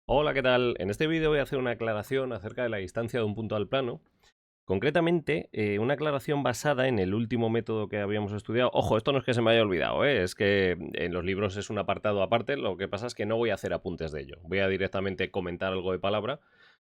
Hola, ¿qué tal? En este vídeo voy a hacer una aclaración acerca de la distancia de un punto al plano. Concretamente, una aclaración basada en el último método que habíamos estudiado. Ojo, esto no es que se me haya olvidado, ¿eh? Es que en los libros es un apartado aparte, lo que pasa es que no voy a hacer apuntes de ello. Voy a directamente comentar algo de palabra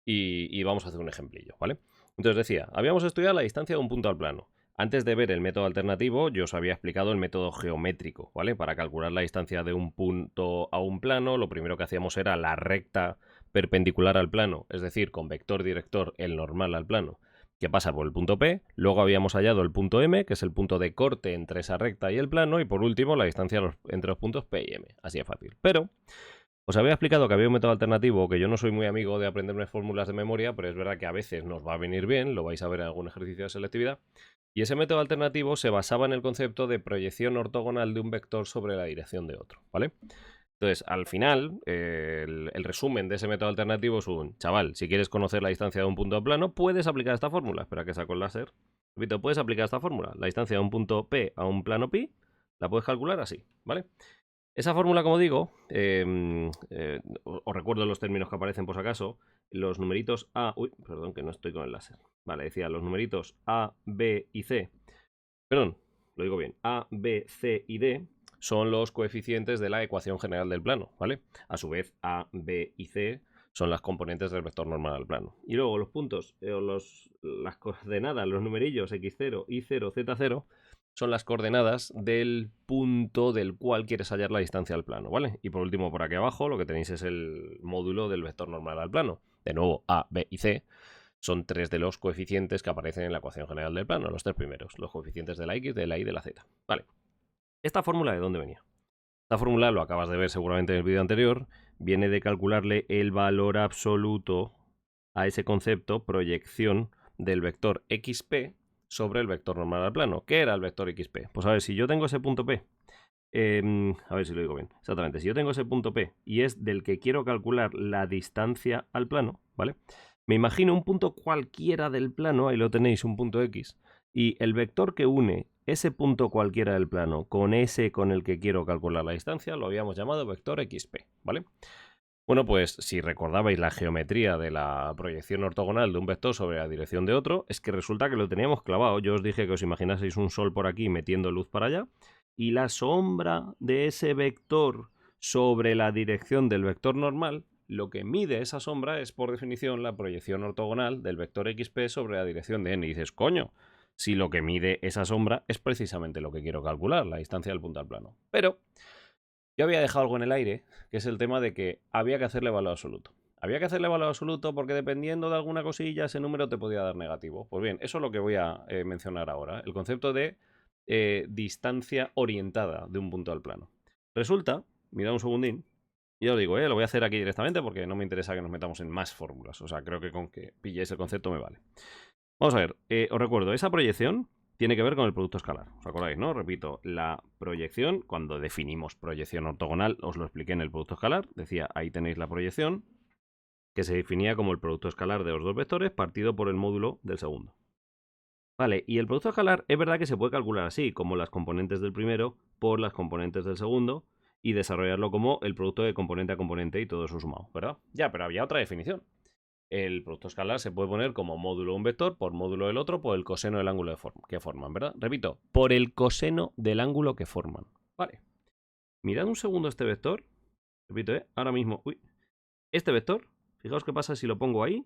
y vamos a hacer un ejemplillo, ¿vale? Entonces decía, habíamos estudiado la distancia de un punto al plano. Antes de ver el método alternativo, yo os había explicado el método geométrico, ¿vale? Para calcular la distancia de un punto a un plano, lo primero que hacíamos era la recta perpendicular al plano, es decir, con vector director el normal al plano, que pasa por el punto P, luego habíamos hallado el punto M, que es el punto de corte entre esa recta y el plano, y por último la distancia entre los puntos P y M, así de fácil. Pero os había explicado que había un método alternativo, que yo no soy muy amigo de aprenderme fórmulas de memoria, pero es verdad que a veces nos va a venir bien, lo vais a ver en algún ejercicio de selectividad, y ese método alternativo se basaba en el concepto de proyección ortogonal de un vector sobre la dirección de otro, ¿vale? Entonces, al final, el resumen de ese método alternativo es un, chaval, si quieres conocer la distancia de un punto plano, puedes aplicar esta fórmula. Espera que saco el láser. Repito, puedes aplicar esta fórmula. La distancia de un punto P a un plano pi, la puedes calcular así, ¿vale? Esa fórmula, como digo, os recuerdo los términos que aparecen por si acaso. Los numeritos A... Uy, perdón, que no estoy con el láser. Vale, decía los numeritos A, B y C. Perdón, lo digo bien. A, B, C y D son los coeficientes de la ecuación general del plano, ¿vale? A su vez, A, B y C son las componentes del vector normal al plano. Y luego los puntos, las coordenadas, los numerillos x0, y0, z0, son las coordenadas del punto del cual quieres hallar la distancia al plano, ¿vale? Y por último, por aquí abajo, lo que tenéis es el módulo del vector normal al plano. De nuevo, A, B y C son tres de los coeficientes que aparecen en la ecuación general del plano, los tres primeros, los coeficientes de la x, de la y y de la z. Vale. ¿Esta fórmula de dónde venía? Esta fórmula, lo acabas de ver seguramente en el vídeo anterior, viene de calcularle el valor absoluto a ese concepto, proyección del vector xp sobre el vector normal al plano. ¿Qué era el vector xp? Pues a ver, si yo tengo ese punto P, a ver si lo digo bien, exactamente, si yo tengo ese punto P y es del que quiero calcular la distancia al plano, ¿vale? Me imagino un punto cualquiera del plano, ahí lo tenéis, un punto X, y el vector que une ese punto cualquiera del plano con ese con el que quiero calcular la distancia lo habíamos llamado vector XP, ¿vale? Bueno, pues si recordabais la geometría de la proyección ortogonal de un vector sobre la dirección de otro, es que resulta que lo teníamos clavado. Yo os dije que os imaginaseis un sol por aquí metiendo luz para allá, y la sombra de ese vector sobre la dirección del vector normal, lo que mide esa sombra es por definición la proyección ortogonal del vector xp sobre la dirección de n. Y dices, coño, si lo que mide esa sombra es precisamente lo que quiero calcular, la distancia del punto al plano. Pero yo había dejado algo en el aire, que es el tema de que había que hacerle valor absoluto. Había que hacerle valor absoluto porque dependiendo de alguna cosilla ese número te podía dar negativo. Pues bien, eso es lo que voy a mencionar ahora, el concepto de distancia orientada de un punto al plano. Resulta, mirad un segundín, y os digo, lo voy a hacer aquí directamente porque no me interesa que nos metamos en más fórmulas. O sea, creo que con que pilléis el concepto me vale. Vamos a ver, os recuerdo, esa proyección tiene que ver con el producto escalar. ¿Os acordáis, no? Repito, la proyección, cuando definimos proyección ortogonal, os lo expliqué en el producto escalar. Decía, ahí tenéis la proyección, que se definía como el producto escalar de los dos vectores partido por el módulo del segundo. Vale, y el producto escalar es verdad que se puede calcular así, como las componentes del primero por las componentes del segundo, y desarrollarlo como el producto de componente a componente y todo eso sumado, ¿verdad? Ya, pero había otra definición. El producto escalar se puede poner como módulo de un vector por módulo del otro por el coseno del ángulo que forman, ¿verdad? Repito, por el coseno del ángulo que forman. Vale. Mirad un segundo este vector. Repito, ahora mismo. Uy. Este vector, fijaos qué pasa si lo pongo ahí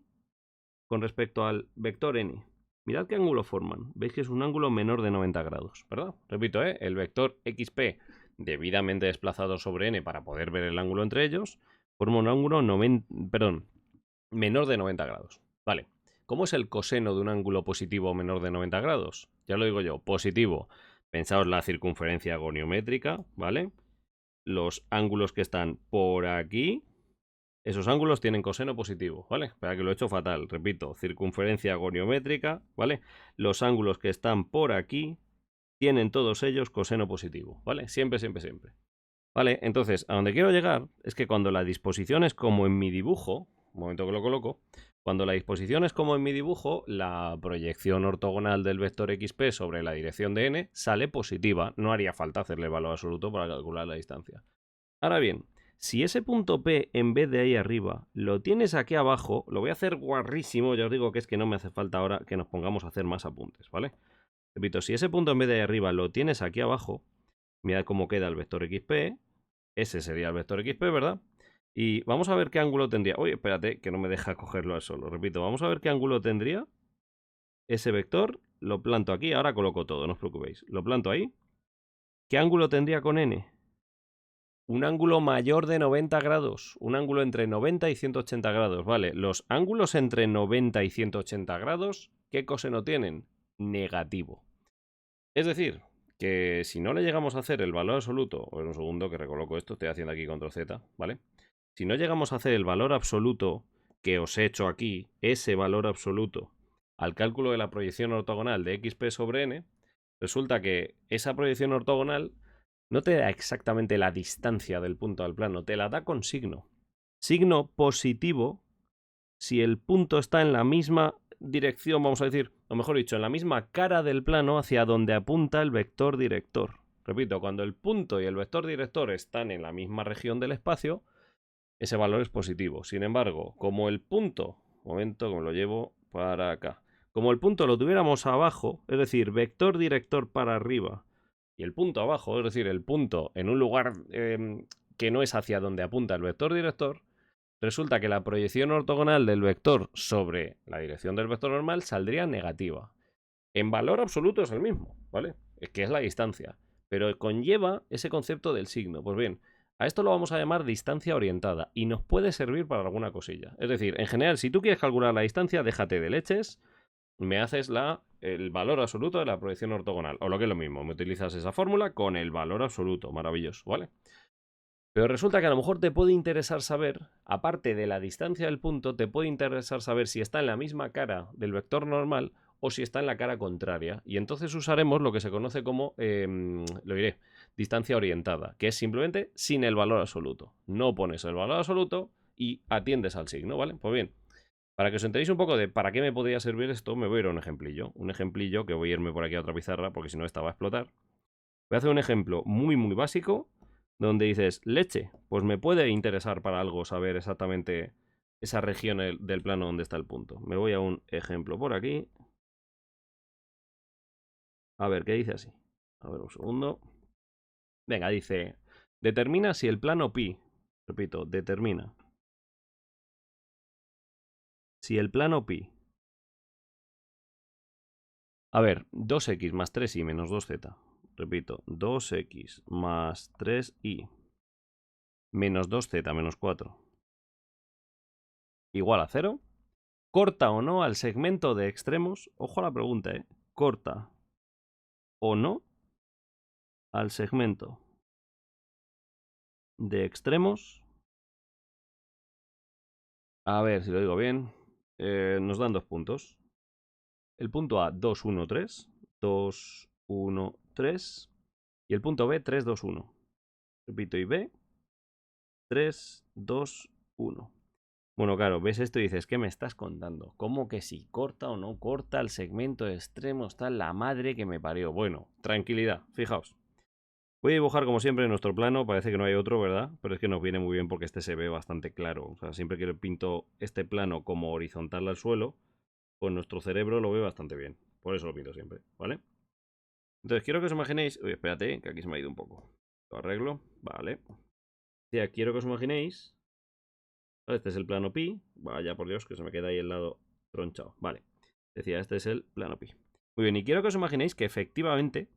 con respecto al vector n. Mirad qué ángulo forman. Veis que es un ángulo menor de 90 grados, ¿verdad? Repito, el vector xp debidamente desplazado sobre n para poder ver el ángulo entre ellos forma un ángulo menor de 90 grados. Vale. ¿Cómo es el coseno de un ángulo positivo menor de 90 grados? Ya lo digo yo, positivo. Pensaos la circunferencia goniométrica, ¿vale? Los ángulos que están por aquí, esos ángulos tienen coseno positivo, ¿vale? Espera que lo he hecho fatal. Repito, circunferencia goniométrica, ¿vale? Los ángulos que están por aquí tienen todos ellos coseno positivo, ¿vale? Siempre, siempre, siempre. Vale, entonces, a donde quiero llegar es que cuando la disposición es como en mi dibujo, un momento que lo coloco, cuando la disposición es como en mi dibujo, la proyección ortogonal del vector xp sobre la dirección de n sale positiva. No haría falta hacerle valor absoluto para calcular la distancia. Ahora bien, Si ese punto P, en vez de ahí arriba, lo tienes aquí abajo, lo voy a hacer guarrísimo, ya os digo que es que no me hace falta ahora que nos pongamos a hacer más apuntes, ¿vale? Repito, si ese punto en vez de ahí arriba lo tienes aquí abajo, mirad cómo queda el vector XP, ese sería el vector XP, ¿verdad? Y vamos a ver qué ángulo tendría. Oye, espérate, que no me deja cogerlo al solo. Repito, vamos a ver qué ángulo tendría ese vector. Lo planto aquí, ahora coloco todo, no os preocupéis. Lo planto ahí. ¿Qué ángulo tendría con N? Un ángulo mayor de 90 grados. Un ángulo entre 90 y 180 grados. Vale, los ángulos entre 90 y 180 grados, ¿qué coseno tienen? Negativo. Es decir, que si no le llegamos a hacer el valor absoluto, o en un segundo que recoloco esto, estoy haciendo aquí control Z, ¿vale? Si no llegamos a hacer el valor absoluto que os he hecho aquí, ese valor absoluto, al cálculo de la proyección ortogonal de XP sobre N, resulta que esa proyección ortogonal no te da exactamente la distancia del punto al plano, te la da con signo. Signo positivo si el punto está en la misma dirección, vamos a decir, o mejor dicho, en la misma cara del plano hacia donde apunta el vector director. Repito, cuando el punto y el vector director están en la misma región del espacio, ese valor es positivo. Sin embargo, como el punto, momento que me lo llevo para acá, como el punto lo tuviéramos abajo, es decir, vector director para arriba, y el punto abajo, es decir, el punto en un lugar que no es hacia donde apunta el vector director, resulta que la proyección ortogonal del vector sobre la dirección del vector normal saldría negativa. En valor absoluto es el mismo, ¿vale? Es que es la distancia, pero conlleva ese concepto del signo. Pues bien, a esto lo vamos a llamar distancia orientada y nos puede servir para alguna cosilla. Es decir, en general, si tú quieres calcular la distancia, déjate de leches, me haces el valor absoluto de la proyección ortogonal. O lo que es lo mismo, me utilizas esa fórmula con el valor absoluto. Maravilloso, ¿vale? Pero resulta que a lo mejor te puede interesar saber, aparte de la distancia del punto, te puede interesar saber si está en la misma cara del vector normal o si está en la cara contraria. Y entonces usaremos lo que se conoce como, lo diré, distancia orientada, que es simplemente sin el valor absoluto. No pones el valor absoluto y atiendes al signo, ¿vale? Pues bien, para que os enteréis un poco de para qué me podría servir esto, me voy a ir a un ejemplillo. Un ejemplillo que voy a irme por aquí a otra pizarra, porque si no esta va a explotar. Voy a hacer un ejemplo muy básico, donde dices, leche, pues me puede interesar para algo saber exactamente esa región del plano donde está el punto. Me voy a un ejemplo por aquí. A ver, ¿qué dice así? A ver, un segundo. Venga, dice, determina si el plano pi, repito, determina si el plano pi, a ver, 2x más 3y menos 2z, repito, 2x más 3y menos 2z menos 4 igual a 0, corta o no al segmento de extremos, ojo a la pregunta, corta o no al segmento de extremos. A ver si lo digo bien. Nos dan 2 puntos. El punto A, 2, 1, 3. 2, 1, 3. Y el punto B, 3, 2, 1. Repito, y B, 3, 2, 1. Bueno, claro, ves esto y dices, ¿qué me estás contando? ¿Cómo que si corta o no corta el segmento de extremos? Está la madre que me parió. Bueno, tranquilidad, fijaos. Voy a dibujar como siempre nuestro plano, parece que no hay otro, ¿verdad? Pero es que nos viene muy bien porque este se ve bastante claro. O sea, siempre que pinto este plano como horizontal al suelo, pues nuestro cerebro lo ve bastante bien. Por eso lo pinto siempre, ¿vale? Entonces quiero que os imaginéis... Uy, espérate, que aquí se me ha ido un poco. Lo arreglo, vale. Ya, quiero que os imaginéis... Este es el plano pi. Vaya, por Dios, que se me queda ahí el lado tronchado. Vale. Decía, este es el plano pi. Muy bien, y quiero que os imaginéis que efectivamente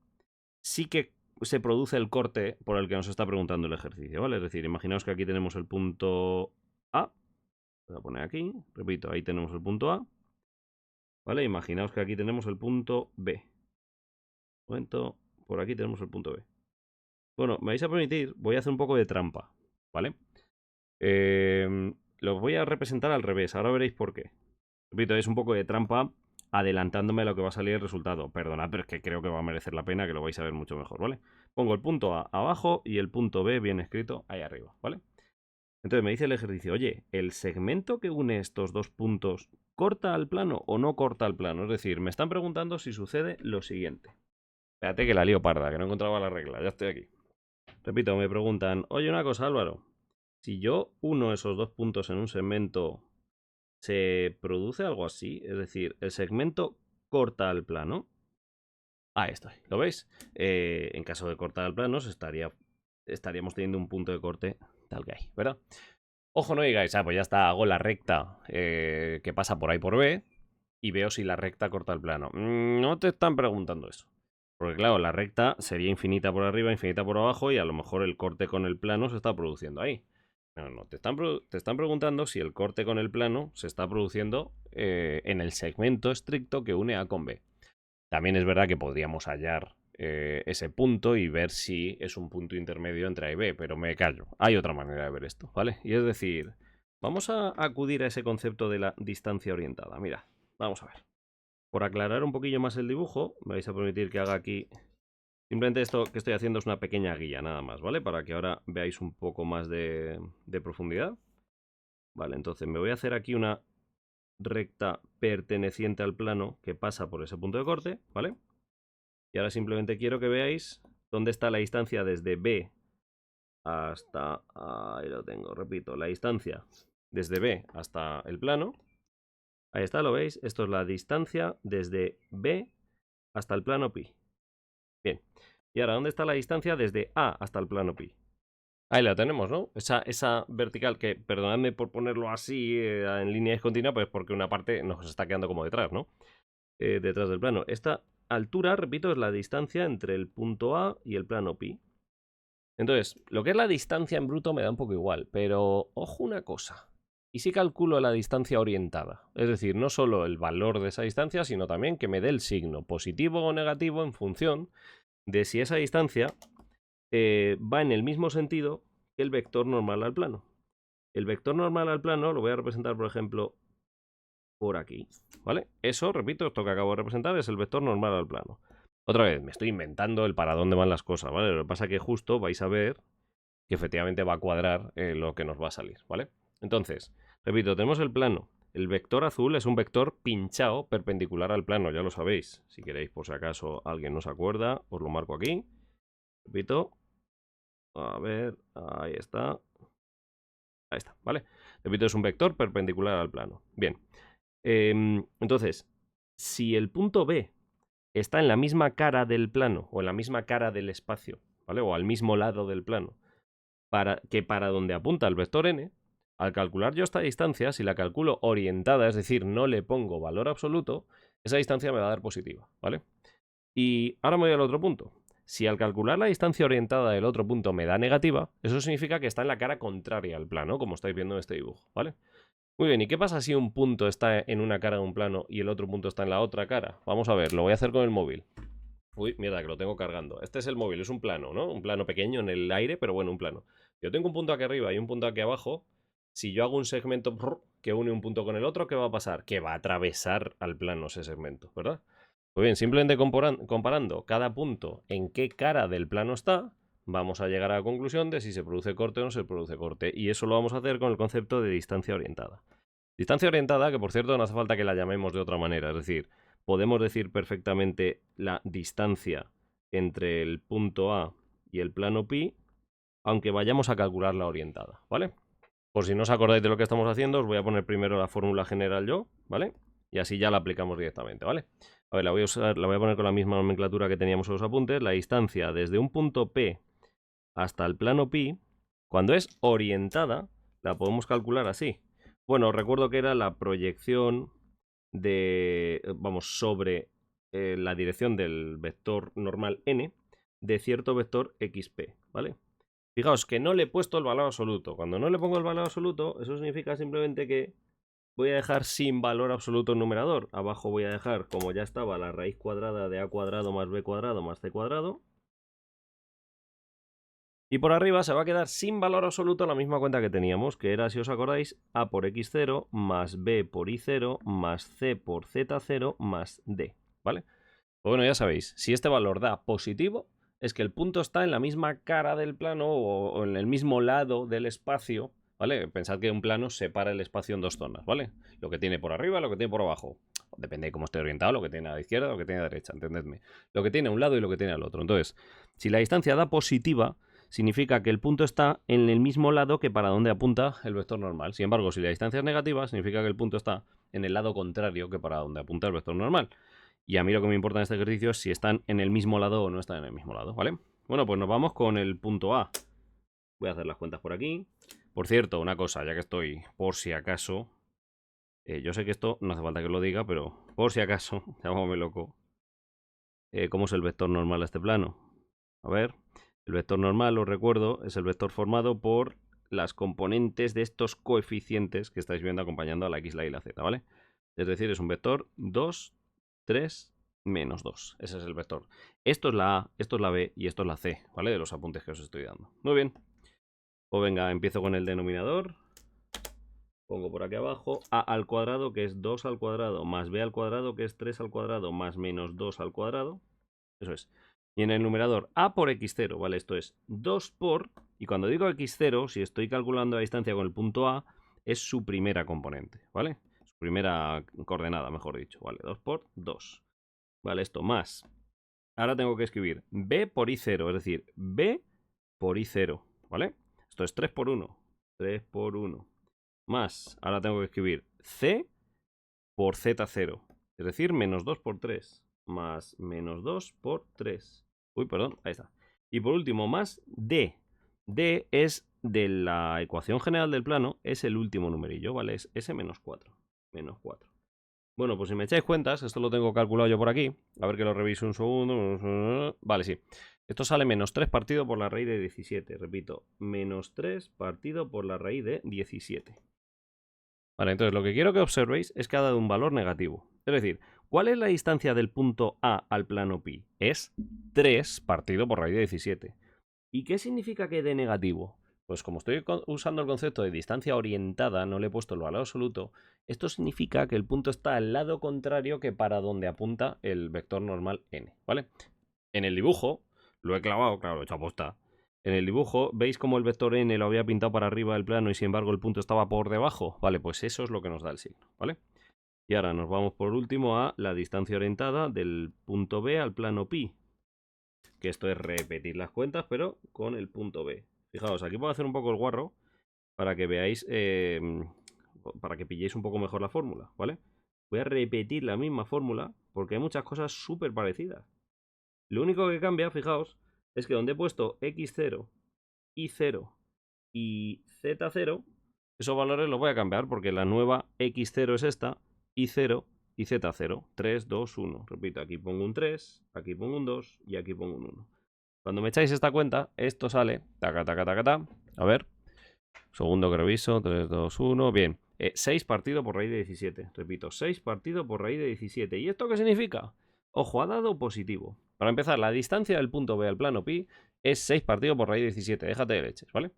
sí que se produce el corte por el que nos está preguntando el ejercicio, ¿vale? Es decir, imaginaos que aquí tenemos el punto A. Voy a poner aquí. Repito, ahí tenemos el punto A. ¿Vale? Imaginaos que aquí tenemos el punto B. Un momento, por aquí tenemos el punto B. Bueno, me vais a permitir, voy a hacer un poco de trampa, ¿vale? Lo voy a representar al revés, ahora veréis por qué. Repito, es un poco de trampa adelantándome a lo que va a salir el resultado. Perdonad, pero es que creo que va a merecer la pena, que lo vais a ver mucho mejor, ¿vale? Pongo el punto A abajo y el punto B bien escrito ahí arriba, ¿vale? Entonces me dice el ejercicio, oye, ¿el segmento que une estos dos puntos corta al plano o no corta al plano? Es decir, me están preguntando si sucede lo siguiente. Espérate que la lío parda, que no encontraba la regla, ya estoy aquí. Repito, me preguntan, oye, una cosa, Álvaro. Si yo uno esos dos puntos en un segmento, ¿se produce algo así? Es decir, el segmento corta el plano. Ahí estoy, ¿lo veis? En caso de cortar el plano, estaríamos teniendo un punto de corte tal que hay, ¿verdad? Ojo, no digáis, pues ya está, hago la recta que pasa por ahí por B y veo si la recta corta el plano. No te están preguntando eso. Porque claro, la recta sería infinita por arriba, infinita por abajo y a lo mejor el corte con el plano se está produciendo ahí. No, te están preguntando si el corte con el plano se está produciendo en el segmento estricto que une A con B. También es verdad que podríamos hallar ese punto y ver si es un punto intermedio entre A y B, pero me callo. Hay otra manera de ver esto, ¿vale? Y es decir, vamos a acudir a ese concepto de la distancia orientada. Mira, vamos a ver. Por aclarar un poquillo más el dibujo, me vais a permitir que haga aquí... Simplemente esto que estoy haciendo es una pequeña guía nada más, ¿vale? Para que ahora veáis un poco más de profundidad. Vale, entonces me voy a hacer aquí una recta perteneciente al plano que pasa por ese punto de corte, ¿vale? Y ahora simplemente quiero que veáis dónde está la distancia desde B hasta... Ahí lo tengo, repito, la distancia desde B hasta el plano. Ahí está, ¿lo veis? Esto es la distancia desde B hasta el plano pi. Bien. Y ahora, ¿dónde está la distancia desde A hasta el plano pi? Ahí la tenemos, ¿no? Esa vertical que, perdonadme por ponerlo así en línea discontinua, pues porque una parte nos está quedando como detrás, ¿no? Detrás del plano. Esta altura, repito, es la distancia entre el punto A y el plano pi. Entonces, lo que es la distancia en bruto me da un poco igual, pero ojo una cosa. Y si calculo la distancia orientada, es decir, no solo el valor de esa distancia, sino también que me dé el signo positivo o negativo en función de si esa distancia va en el mismo sentido que el vector normal al plano. El vector normal al plano lo voy a representar, por ejemplo, por aquí, ¿vale? Eso, repito, esto que acabo de representar es el vector normal al plano. Otra vez, me estoy inventando el para dónde van las cosas, ¿vale? Lo que pasa es que justo vais a ver que efectivamente va a cuadrar lo que nos va a salir, ¿vale? Entonces, repito, tenemos el plano. El vector azul es un vector pinchado perpendicular al plano, ya lo sabéis. Si queréis, por si acaso alguien no se acuerda, os lo marco aquí. Repito. A ver, ahí está. Ahí está, ¿vale? Repito, es un vector perpendicular al plano. Bien. Entonces, si el punto B está en la misma cara del plano o en la misma cara del espacio, ¿vale? O al mismo lado del plano, para donde apunta el vector n, al calcular yo esta distancia, si la calculo orientada, es decir, no le pongo valor absoluto, esa distancia me va a dar positiva, ¿vale? Y ahora me voy al otro punto. Si al calcular la distancia orientada del otro punto me da negativa, eso significa que está en la cara contraria al plano, como estáis viendo en este dibujo, ¿vale? Muy bien, ¿y qué pasa si un punto está en una cara de un plano y el otro punto está en la otra cara? Vamos a ver, lo voy a hacer con el móvil. Uy, mierda, que lo tengo cargando. Este es el móvil, es un plano, ¿no? Un plano pequeño en el aire, pero bueno, un plano. Yo tengo un punto aquí arriba y un punto aquí abajo. Si yo hago un segmento que une un punto con el otro, ¿qué va a pasar? Que va a atravesar al plano ese segmento, ¿verdad? Pues bien, simplemente comparando cada punto en qué cara del plano está, vamos a llegar a la conclusión de si se produce corte o no se produce corte. Y eso lo vamos a hacer con el concepto de distancia orientada. Distancia orientada, que por cierto no hace falta que la llamemos de otra manera, es decir, podemos decir perfectamente la distancia entre el punto A y el plano pi, aunque vayamos a calcular la orientada, ¿vale? Por si no os acordáis de lo que estamos haciendo, os voy a poner primero la fórmula general yo, ¿vale? Y así ya la aplicamos directamente, ¿vale? A ver, la voy a poner con la misma nomenclatura que teníamos en los apuntes. La distancia desde un punto P hasta el plano pi, cuando es orientada, la podemos calcular así. Bueno, os recuerdo que era la proyección de, vamos, sobre la dirección del vector normal n de cierto vector xp, ¿vale? Fijaos que no le he puesto el valor absoluto. Cuando no le pongo el valor absoluto, eso significa simplemente que voy a dejar sin valor absoluto el numerador. Abajo voy a dejar, como ya estaba, la raíz cuadrada de a cuadrado más b cuadrado más c cuadrado. Y por arriba se va a quedar sin valor absoluto la misma cuenta que teníamos, que era, si os acordáis, a por x0 más b por y0 más c por z0 más d, ¿vale? Pues bueno, ya sabéis, si este valor da positivo, es que el punto está en la misma cara del plano o en el mismo lado del espacio, ¿vale? Pensad que un plano separa el espacio en dos zonas, ¿vale? Lo que tiene por arriba, lo que tiene por abajo. Depende de cómo esté orientado, lo que tiene a la izquierda, lo que tiene a la derecha, entendedme. Lo que tiene a un lado y lo que tiene al otro. Entonces, si la distancia da positiva, significa que el punto está en el mismo lado que para donde apunta el vector normal. Sin embargo, si la distancia es negativa, significa que el punto está en el lado contrario que para donde apunta el vector normal. Y a mí lo que me importa en este ejercicio es si están en el mismo lado o no están en el mismo lado, ¿vale? Bueno, pues nos vamos con el punto A. Voy a hacer las cuentas por aquí. Por cierto, una cosa, ya que estoy, por si acaso... yo sé que esto no hace falta que lo diga, pero por si acaso, llámame loco. ¿Cómo es el vector normal a este plano? A ver, el vector normal, os recuerdo, es el vector formado por las componentes de estos coeficientes que estáis viendo acompañando a la x, la y y la z, ¿vale? Es decir, es un vector 2, 3, menos 2. Ese es el vector. Esto es la A, esto es la B y esto es la C, ¿vale? De los apuntes que os estoy dando. Muy bien. Pues venga, empiezo con el denominador. Pongo por aquí abajo a al cuadrado, que es 2 al cuadrado, más b al cuadrado, que es 3 al cuadrado, más menos 2 al cuadrado. Eso es. Y en el numerador a por x0, ¿vale? Esto es 2 por... Y cuando digo x0, si estoy calculando la distancia con el punto A, es su primera componente, ¿vale? Su primera coordenada, mejor dicho, ¿vale? 2 por 2. Vale, esto más. Ahora tengo que escribir b por i0, es decir, b por i0, ¿vale? Esto es 3 por 1. 3 por 1. Más, ahora tengo que escribir c por z0, es decir, menos 2 por 3, más menos 2 por 3. Uy, perdón, ahí está. Y por último, más d. d es de la ecuación general del plano, es el último numerillo, ¿vale? Es s menos 4. Menos 4. Bueno, pues si me echáis cuentas, esto lo tengo calculado yo por aquí. A ver que lo reviso un segundo. Vale, sí. Esto sale menos 3 partido por la raíz de 17. Repito, menos 3 partido por la raíz de 17. Vale, entonces lo que quiero que observéis es que ha dado un valor negativo. Es decir, ¿cuál es la distancia del punto A al plano pi? Es 3 partido por raíz de 17. ¿Y qué significa que dé negativo? Pues como estoy usando el concepto de distancia orientada, no le he puesto el valor absoluto, esto significa que el punto está al lado contrario que para donde apunta el vector normal n, ¿vale? En el dibujo, lo he clavado, claro, lo he hecho aposta. En el dibujo, ¿veis cómo el vector n lo había pintado para arriba del plano y sin embargo el punto estaba por debajo? Vale, pues eso es lo que nos da el signo, ¿vale? Y ahora nos vamos por último a la distancia orientada del punto B al plano pi. Que esto es repetir las cuentas, pero con el punto B. Fijaos, aquí puedo hacer un poco el guarro para que veáis, para que pilléis un poco mejor la fórmula, ¿vale? Voy a repetir la misma fórmula porque hay muchas cosas súper parecidas. Lo único que cambia, fijaos, es que donde he puesto x0, y0 y z0, esos valores los voy a cambiar porque la nueva x0 es esta, y0 y z0. 3, 2, 1. Repito, aquí pongo un 3, aquí pongo un 2 y aquí pongo un 1. Cuando me echáis esta cuenta, esto sale, taca, taca, taca, taca. A ver, segundo que reviso, 3, 2, 1. Bien, 6 partido por raíz de 17. Repito, 6 partido por raíz de 17. ¿Y esto qué significa? Ojo, ha dado positivo. Para empezar, la distancia del punto B al plano pi es 6 partido por raíz de 17. Déjate de leches, ¿vale?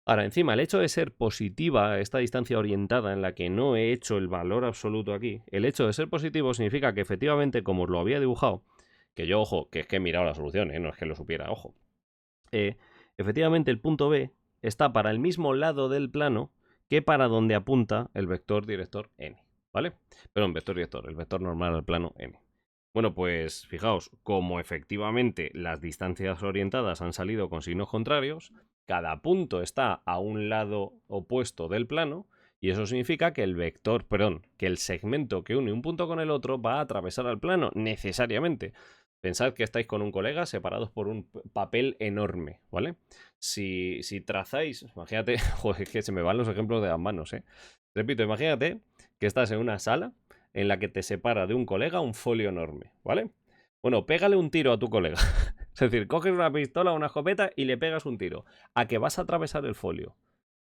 Ahora, encima, el hecho de ser positiva esta distancia orientada en la que no he hecho el valor absoluto aquí, el hecho de ser positivo significa que efectivamente, como os lo había dibujado, que yo, ojo, que es que he mirado la solución, no es que lo supiera, ojo. Efectivamente, el punto B está para el mismo lado del plano que para donde apunta el vector director n, ¿vale? Perdón, vector director, el vector normal al plano n. Bueno, pues fijaos, como efectivamente las distancias orientadas han salido con signos contrarios, cada punto está a un lado opuesto del plano y eso significa que el vector, perdón, que el segmento que une un punto con el otro va a atravesar al plano necesariamente. Pensad que estáis con un colega separados por un papel enorme, ¿vale? Si trazáis, imagínate, joder, que se me van los ejemplos de las manos, ¿eh? Repito, imagínate que estás en una sala en la que te separa de un colega un folio enorme, ¿vale? Bueno, pégale un tiro a tu colega. Es decir, coges una pistola o una escopeta y le pegas un tiro. ¿A que vas a atravesar el folio?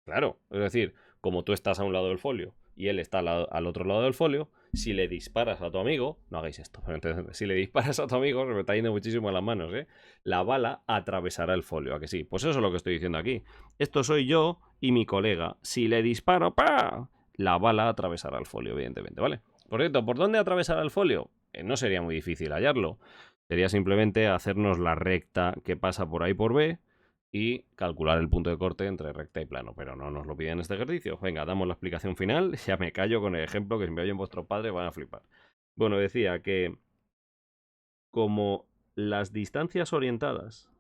Claro, es decir, como tú estás a un lado del folio y él está al otro lado del folio, si le disparas a tu amigo, no hagáis esto, si le disparas a tu amigo, se me está yendo muchísimo a las manos, ¿eh? La bala atravesará el folio, ¿a que sí? Pues eso es lo que estoy diciendo aquí. Esto soy yo y mi colega. Si le disparo, ¡pa! La bala atravesará el folio, evidentemente, ¿vale? Por cierto, ¿por dónde atravesará el folio? No sería muy difícil hallarlo. Sería simplemente hacernos la recta que pasa por ahí por B y calcular el punto de corte entre recta y plano, pero no nos lo piden en este ejercicio. Venga, damos la explicación final, ya me callo con el ejemplo que si me oyen vuestros padres van a flipar. Bueno, decía que como las distancias orientadas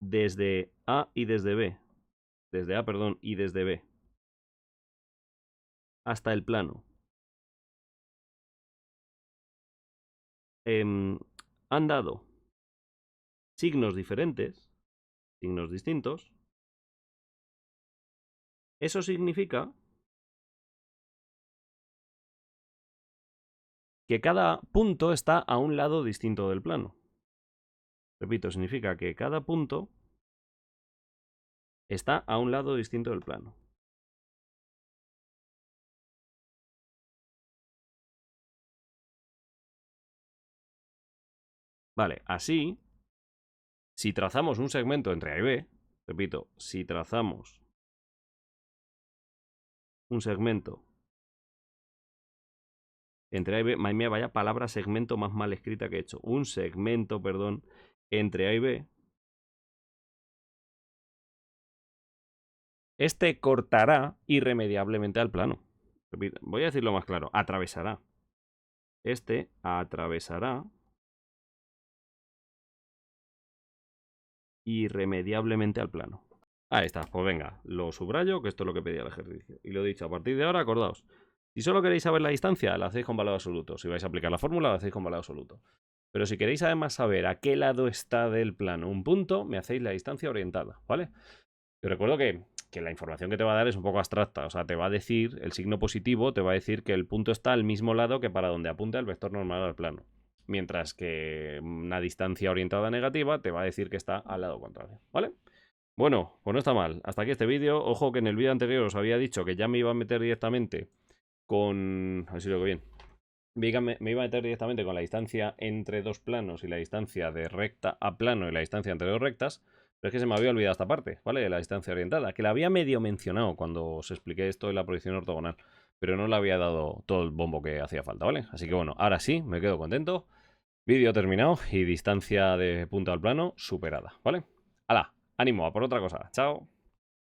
desde A y desde B, desde A, perdón, y desde B, hasta el plano, han dado signos diferentes, signos distintos, eso significa que cada punto está a un lado distinto del plano. Repito, significa que cada punto está a un lado distinto del plano. Vale, así, si trazamos un segmento entre A y B, repito, si trazamos un segmento entre A y B, madre mía, vaya palabra segmento más mal escrita que he hecho. Un segmento, perdón, entre A y B. Este cortará irremediablemente al plano. Repito, voy a decirlo más claro, atravesará. Este atravesará irremediablemente al plano. Ahí está, pues venga, lo subrayo, que esto es lo que pedía el ejercicio. Y lo he dicho, a partir de ahora, acordaos. Si solo queréis saber la distancia, la hacéis con valor absoluto. Si vais a aplicar la fórmula, la hacéis con valor absoluto. Pero si queréis además saber a qué lado está del plano un punto, me hacéis la distancia orientada, ¿vale? Te recuerdo que la información que te va a dar es un poco abstracta. O sea, te va a decir, el signo positivo te va a decir que el punto está al mismo lado que para donde apunta el vector normal al plano. Mientras que una distancia orientada negativa te va a decir que está al lado contrario, ¿vale? Bueno, pues no está mal. Hasta aquí este vídeo. Ojo que en el vídeo anterior os había dicho que ya me iba a meter directamente con... A ver si lo digo bien. Me iba a meter directamente con la distancia entre dos planos y la distancia de recta a plano y la distancia entre dos rectas. Pero es que se me había olvidado esta parte, ¿vale? La distancia orientada, que la había medio mencionado cuando os expliqué esto de la proyección ortogonal. Pero no le había dado todo el bombo que hacía falta, ¿vale? Así que bueno, ahora sí, me quedo contento. Vídeo terminado y distancia de punto al plano superada, ¿vale? ¡Hala! ¡Ánimo a por otra cosa! ¡Chao!